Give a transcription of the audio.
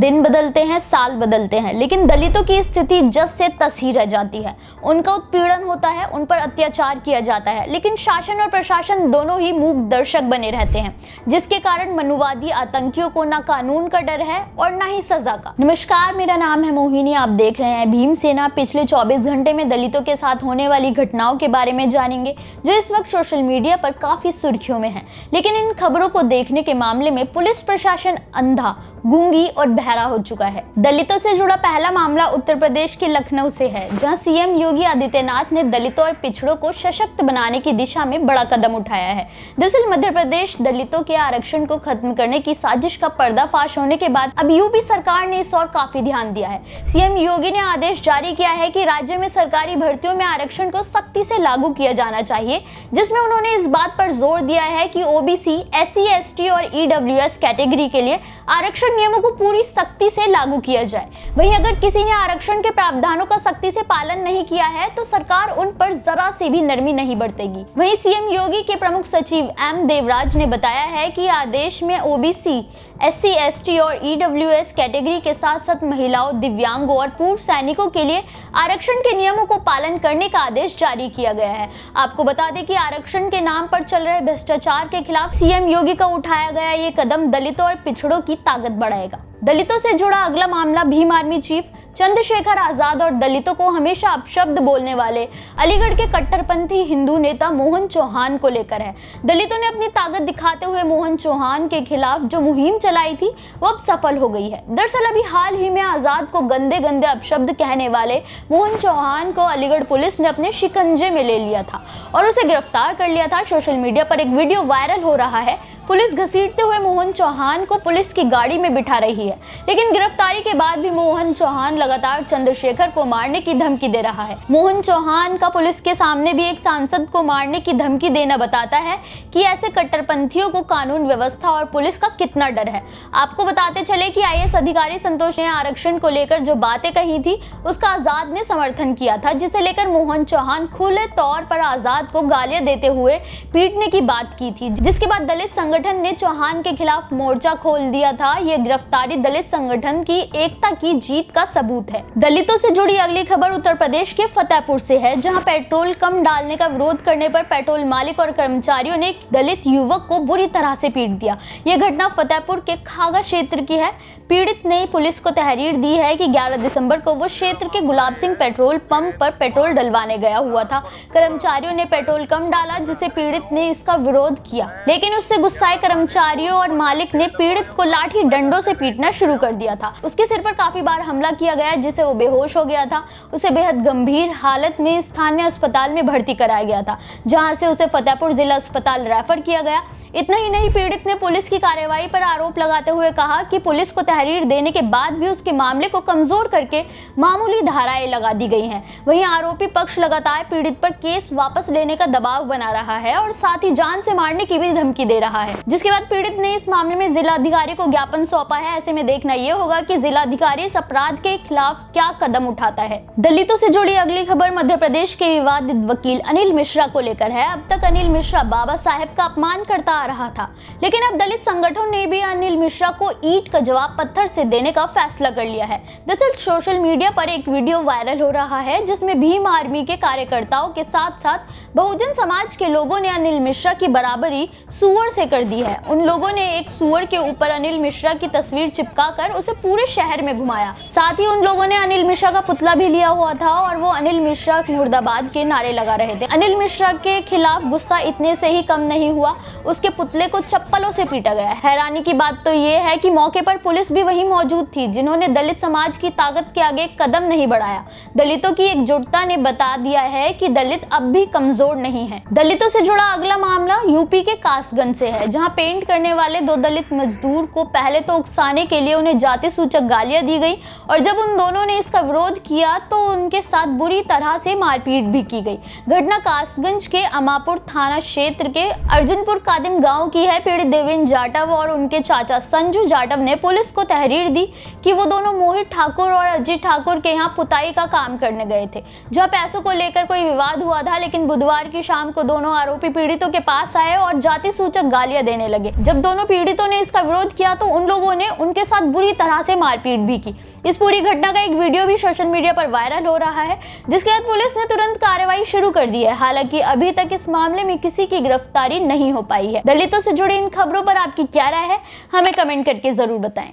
दिन बदलते हैं, साल बदलते हैं, लेकिन दलितों की स्थिति जस से तस ही रह जाती है। उनका उत्पीड़न होता है, उन पर अत्याचार किया जाता है, लेकिन शासन और प्रशासन दोनों ही मूक दर्शक बने रहते हैं, जिसके कारण मनुवादी आतंकियों को ना कानून का डर है और ना ही सजा का। नमस्कार, मेरा नाम है मोहिनी। आप देख रहे हैं भीमसेना। पिछले 24 घंटे में दलितों के साथ होने वाली घटनाओं के बारे में जानेंगे, जो इस वक्त सोशल मीडिया पर काफी सुर्खियों में है। लेकिन इन खबरों को देखने के मामले में पुलिस प्रशासन अंधा, गूंगी और बहरा हो चुका है। दलितों से जुड़ा पहला मामला उत्तर प्रदेश के लखनऊ से है, जहां सीएम योगी आदित्यनाथ ने दलितों और पिछड़ों को सशक्त बनाने की दिशा में बड़ा कदम उठाया है। दरअसल मध्य प्रदेश दलितों के आरक्षण को खत्म करने की साजिश का पर्दाफाश होने के बाद अब यूपी सरकार ने इस ओर काफी ध्यान दिया है। सीएम योगी ने आदेश जारी किया है कि राज्य में सरकारी भर्तियों में आरक्षण को सख्ती से लागू किया जाना चाहिए, जिसमें उन्होंने इस बात पर जोर दिया है कि ओबीसी, एससी, एसटी और ईडब्ल्यूएस कैटेगरी के लिए आरक्षण नियमों को पूरी सख्ती से लागू किया जाए। वहीं अगर किसी ने आरक्षण के प्रावधानों का सख्ती से पालन नहीं किया है तो सरकार उन पर जरा से भी नरमी नहीं बरतेगी। वहीं सीएम योगी के प्रमुख सचिव एम देवराज ने बताया है कि आदेश में ओबीसी, एससी, एसटी और ईडब्ल्यूएस कैटेगरी के साथ साथ महिलाओं, दिव्यांगों और पूर्व सैनिकों के लिए आरक्षण के नियमों को पालन करने का आदेश जारी किया गया है। आपको बता दें कि आरक्षण के नाम पर चल रहे भ्रष्टाचार के खिलाफ सीएम योगी का उठाया गया ये कदम दलितों और पिछड़ों की ताकत बढ़ाएगा। दलितों से जुड़ा अगला मामला भीम आर्मी चीफ चंद्रशेखर आजाद और दलितों को हमेशा अपशब्द बोलने वाले अलीगढ़ के कट्टरपंथी हिंदू नेता मोहन चौहान को लेकर है। दलितों ने अपनी ताकत दिखाते हुए मोहन चौहान के खिलाफ जो मुहिम चलाई थी वो अब सफल हो गई है। दरअसल अभी हाल ही में आजाद को गंदे गंदे अपशब्द कहने वाले मोहन चौहान को अलीगढ़ पुलिस ने अपने शिकंजे में ले लिया था और उसे गिरफ्तार कर लिया था। सोशल मीडिया पर एक वीडियो वायरल हो रहा है। पुलिस घसीटते हुए मोहन चौहान को पुलिस की गाड़ी में बिठा रही है, लेकिन गिरफ्तारी के बाद भी मोहन चौहान लगातार चंद्रशेखर को मारने की धमकी दे रहा है। मोहन चौहान का पुलिस के सामने भी एक सांसद को मारने की धमकी देना बताता है कि ऐसे कट्टरपंथियों को कानून व्यवस्था और पुलिस का कितना डर है। आपको बताते चले कि आईएएस अधिकारी संतोष ने आरक्षण को लेकर जो बातें कही थी उसका आजाद ने समर्थन किया था, जिसे लेकर मोहन चौहान खुले तौर पर आजाद को गालियां देते हुए पीटने की बात की थी, जिसके बाद दलित संगठन ने चौहान के खिलाफ मोर्चा खोल दिया था। ये गिरफ्तारी दलित संगठन की एकता की जीत का सबूत है। दलितों से जुड़ी अगली खबर उत्तर प्रदेश के फतेहपुर से है, जहां पेट्रोल कम डालने का विरोध करने पर पेट्रोल मालिक और कर्मचारियों ने एक दलित युवक को बुरी तरह से पीट दिया। यह घटना फतेहपुर के खागा क्षेत्र की है। पीड़ित ने पुलिस को तहरीर दी है कि 11 दिसंबर को वो क्षेत्र के गुलाब सिंह पेट्रोल पंप पर पेट्रोल डलवाने गया हुआ था। कर्मचारियों ने पेट्रोल कम डाला, जिसे पीड़ित ने इसका विरोध किया, लेकिन उससे गुस्साए कर्मचारियों और मालिक ने पीड़ित को लाठी डंडों से पीटना शुरू कर दिया था। उसके सिर पर काफी बार हमला किया गया, जिससे वो बेहोश हो गया था। उसे बेहद गंभीर हालत में स्थानीय अस्पताल में भर्ती कराया गया था, जहां से उसे फतेहपुर जिला अस्पताल रेफर किया गया। इतना ही नहीं, पीड़ित ने पुलिस की कार्रवाई पर आरोप लगाते हुए कहा कि पुलिस को तहरीर देने के बाद भी उसके मामले को कमजोर करके मामूली धाराएं लगा दी गई हैं। वहीं आरोपी पक्ष लगातार पीड़ित पर केस वापस लेने का दबाव बना रहा है और साथ ही जान से मारने की भी धमकी दे रहा है, जिसके बाद पीड़ित ने इस मामले में जिलाधिकारी को ज्ञापन सौंपा है। ऐसे में देखना यह होगा कि जिलाधिकारी इस अपराध के खिलाफ क्या कदम उठाता है। दलितों से जुड़ी अगली खबर मध्य प्रदेश के विवादित वकील अनिल मिश्रा को लेकर है। अब तक अनिल मिश्रा बाबा साहेब का अपमान करता आ रहा था, लेकिन अब दलित संगठनों ने भी अनिल मिश्रा को ईंट का जवाब पत्थर से देने का फैसला कर लिया है। दरअसल सोशल मीडिया पर एक वीडियो वायरल हो रहा है, जिसमें भीम आर्मी के कार्यकर्ताओं के साथ साथ बहुजन समाज के लोगों ने अनिल मिश्रा की बराबरी सुअर से कर दी है। उन लोगों ने एक सुअर के ऊपर अनिल मिश्रा की तस्वीर चिपकाकर उसे पूरे शहर में घुमाया। साथ ही उन लोगों ने अनिल मिश्रा का पुतला भी लिया हुआ था और वो अनिल मिश्रा मुर्दाबाद के नारे लगा रहे थे। अनिल मिश्रा के खिलाफ गुस्सा इतने से ही कम नहीं हुआ, उसके पुतले को चप्पलों से पीटा गया। हैरानी की बात तो ये है कि मौके पर पुलिस भी वहीं मौजूद थी, जिन्होंने दलित समाज की ताकत के आगे कदम नहीं बढ़ाया। दलितों की एकजुटता ने बता दिया है कि दलित अब भी कमजोर नहीं है। दलितों से जुड़ा अगला मामला यूपी के कासगंज से है, जहां पेंट करने वाले 2 दलित मजदूर को पहले तो उकसाने के लिए उन्हें जाति सूचक गालियां दी गई और जब उन दोनों ने इसका विरोध किया तो उनके साथ बुरी तरह से मारपीट भी की गई। घटना कासगंज के अमापुर थाना क्षेत्र के अर्जुनपुर कादिम गांव की है। पीड़ित देवेंद्र जाटव और उनके चाचा संजू जाटव ने पुलिस को तहरीर दी कि वो दोनों मोहित ठाकुर और अजीत ठाकुर के यहाँ पुताई का काम करने गए थे, जहाँ पैसों को लेकर कोई विवाद हुआ था। लेकिन बुधवार की शाम को दोनों आरोपी पीड़ितों के पास आए और जाति सूचक गालियां धमकियां देने लगे। जब दोनों पीड़ितों ने इसका विरोध किया तो उन लोगों ने उनके साथ बुरी तरह से मारपीट भी की। इस पूरी घटना का एक वीडियो भी सोशल मीडिया पर वायरल हो रहा है, जिसके बाद पुलिस ने तुरंत कार्रवाई शुरू कर दी है। हालांकि अभी तक इस मामले में किसी की गिरफ्तारी नहीं हो पाई है। दलितों से जुड़ी इन खबरों पर आपकी क्या राय है, हमें कमेंट करके जरूर बताएं।